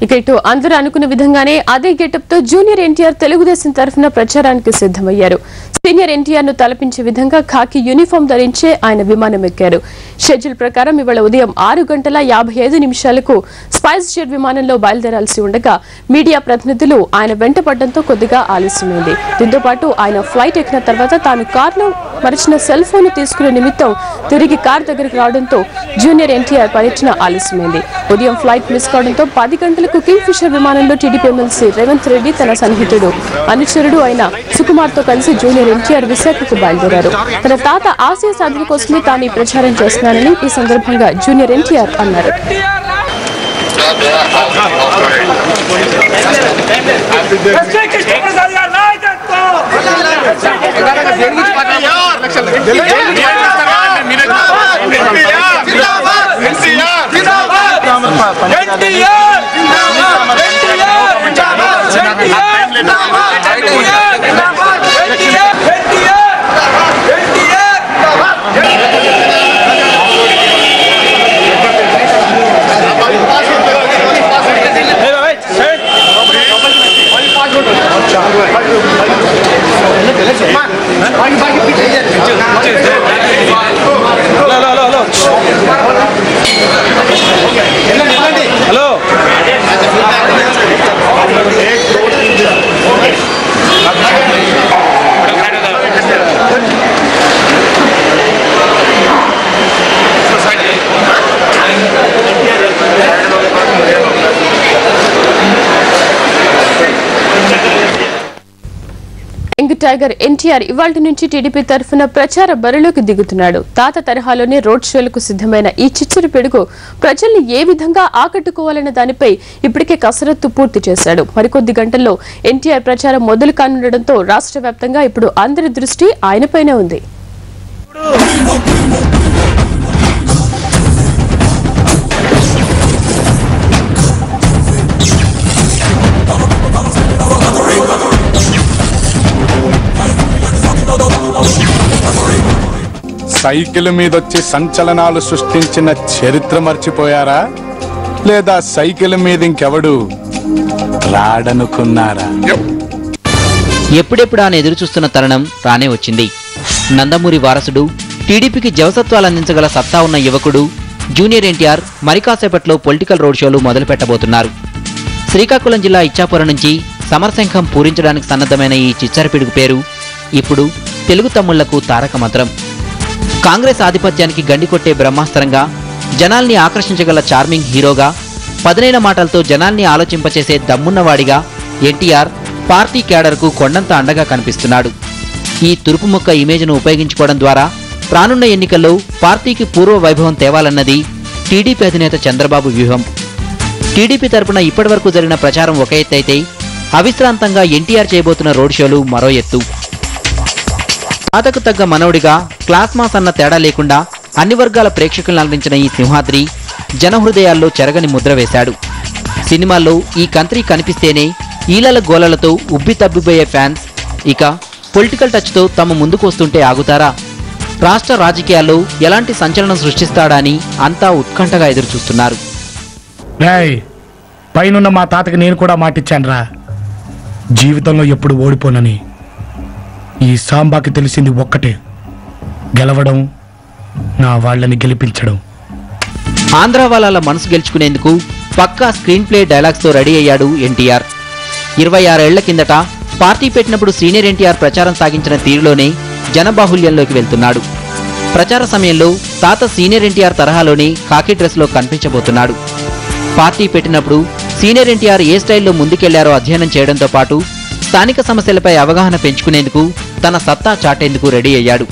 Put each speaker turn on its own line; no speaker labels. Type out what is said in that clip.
ఇక ఇటు అందరూ అనుకున్న విధంగానే అదే గెటప్ తో జూనియర్ ఎన్టీఆర్ తెలుగుదేశం తరఫున ప్రచారానికి సిద్ధమయ్యారు. సీనియర్ ఎన్టీఆర్ ను తలపించే విధంగా ఖాకీ యూనిఫామ్ ధరించే ఆయన విమానం ఎక్కారు. షెడ్యూల్ ప్రకారం ఇవాళ ఉదయం 6:55 స్పైస్ జెట్ విమానంలో బయలుదేరాల్సి ఉండగా మీడియా ప్రతినిధులు ఆయన వెంట పడడంతో కొద్దిగా ఆలస్యమైంది. దీంతో పాటు ఆయన ఫ్లైట్ ఎక్కిన తర్వాత తాను కారులో మరిచిన సెల్ ఫోన్ తీసుకునే నిమిత్తం తిరిగి కార్ దగ్గరికి రావడంతో జూనియర్ ఎన్టీఆర్ పర్యటన ఆలస్యమైంది. ఉదయం ఫ్లైట్ మిస్ కావడంతో 10 గంటలకు కింగ్ ఫిషర్ విమానంలో టీడీపీ ఎమ్మెల్సీ రేవంత్ రెడ్డి తన సన్నిహితుడు అనుచరుడు అయిన సుకుమార్ తో కలిసి జూనియర్ ఎన్టీఆర్ విశాఖకు బయలుదేరారు. తన తాత ఆశయ సాధన కోసమే తాను ఈ ప్రచారం చేస్తున్నానని ఈ సందర్భంగా జూనియర్ ఎన్టీఆర్ అన్నారు. టైగర్ ఎన్టీఆర్ ఇవాల్టి నుంచి టీడీపీ తరఫున ప్రచార బరిలోకి దిగుతున్నాడు. తాత తరహాలోనే రోడ్ షోలకు సిద్ధమైన ఈ చిచ్చరి పిడుగు ప్రజల్ని ఏ విధంగా ఆకట్టుకోవాలన్న దానిపై ఇప్పటికే కసరత్తు పూర్తి చేశాడు. మరికొద్ది గంటల్లో ఎన్టీఆర్ ప్రచారం మొదలు కానుండటంతో రాష్ట్ర వ్యాప్తంగా ఇప్పుడు అందరి దృష్టి ఆయనపైనే ఉంది.
సైకిల్ మీదొచ్చి సంచలనాలు సృష్టించిన చరిత్ర మర్చిపోయారా? లేదా సైకిల్ మీద ఇంకెవడు రాడనుకున్నారా?
ఎప్పుడెప్పుడా అని ఎదురు చూస్తున్న తరుణం రానే వచ్చింది. నందమూరి వారసుడు, టీడీపీకి జవసత్వాలు అందించగల సత్తా ఉన్న యువకుడు జూనియర్ ఎన్టీఆర్ మరికాసేపట్లో పొలిటికల్ రోడ్ షోలు మొదలు పెట్టబోతున్నారు. శ్రీకాకుళం జిల్లా ఇచ్చాపురం నుంచి సమరశంఖం పూరించడానికి సన్నద్ధమైన ఈ చిచ్చరపిడుగు పేరు ఇప్పుడు తెలుగు తమ్ముళ్లకు తారక మంత్రం. కాంగ్రెస్ ఆధిపత్యానికి గండికొట్టే బ్రహ్మాస్త్రంగా, జనాల్ని ఆకర్షించగల చార్మింగ్ హీరోగా, పదునైన మాటలతో జనాల్ని ఆలోచింపచేసే దమ్మున్నవాడిగా ఎన్టీఆర్ పార్టీ క్యాడర్కు కొండంత అండగా కనిపిస్తున్నాడు. ఈ తురుపుముక్క ఇమేజ్ను ఉపయోగించుకోవడం ద్వారా రానున్న ఎన్నికల్లో పార్టీకి పూర్వ వైభవం తేవాలన్నది టీడీపీ అధినేత చంద్రబాబు వ్యూహం. టీడీపీ తరపున ఇప్పటివరకు జరిగిన ప్రచారం ఒక ఎత్తైతే అవిశ్రాంతంగా ఎన్టీఆర్ చేయబోతున్న రోడ్ షోలు మరో ఎత్తు. తాతకు తగ్గ మనవుడిగా క్లాస్ మాస్ అన్న తేడా లేకుండా అన్ని వర్గాల ప్రేక్షకులను అలరించిన ఈ సింహాద్రి జనహృదయాల్లో చెరగని ముద్ర వేశాడు. సినిమాల్లో ఈ కంత్రి కనిపిస్తేనే ఈలల గోలలతో ఉబ్బి తబ్బిపోయే ఫ్యాన్స్ ఇక పొలిటికల్ టచ్తో తమ ముందుకు వస్తుంటే ఆగుతారా? రాష్ట్ర రాజకీయాల్లో ఎలాంటి సంచలనం సృష్టిస్తాడా అని అంతా ఉత్కంఠగా ఎదురుచూస్తున్నారు.
పైనున్న మా తాతకి నేను కూడా మాటిచ్చానురా, జీవితంలో ఎప్పుడు ఓడిపోనని. ఈ సాంబాకి తెలిసింది ఒక్కటే, గెలవడం, నా వాళ్ళని గెలిపించడం.
ఆంధ్ర వాళ్ళ మనసు గెలుచుకునేందుకు పక్కా స్క్రీన్ ప్లే డైలాగ్స్తో రెడీ అయ్యాడు ఎన్టీఆర్. 26 ఏళ్ల కిందట పార్టీ పెట్టినప్పుడు సీనియర్ ఎన్టీఆర్ ప్రచారం సాగించిన తీరులోనే జనబాహుల్యంలోకి వెళ్తున్నాడు. ప్రచార సమయంలో తాత సీనియర్ ఎన్టీఆర్ తరహాలోనే ఖాకీ డ్రెస్లో కనిపించబోతున్నాడు. పార్టీ పెట్టినప్పుడు సీనియర్ ఎన్టీఆర్ ఏ స్టైల్లో ముందుకెళ్లారో అధ్యయనం చేయడంతో పాటు స్థానిక సమస్యలపై అవగాహన పెంచుకునేందుకు తన సత్తా చాటేందుకు రెడీ అయ్యాడు.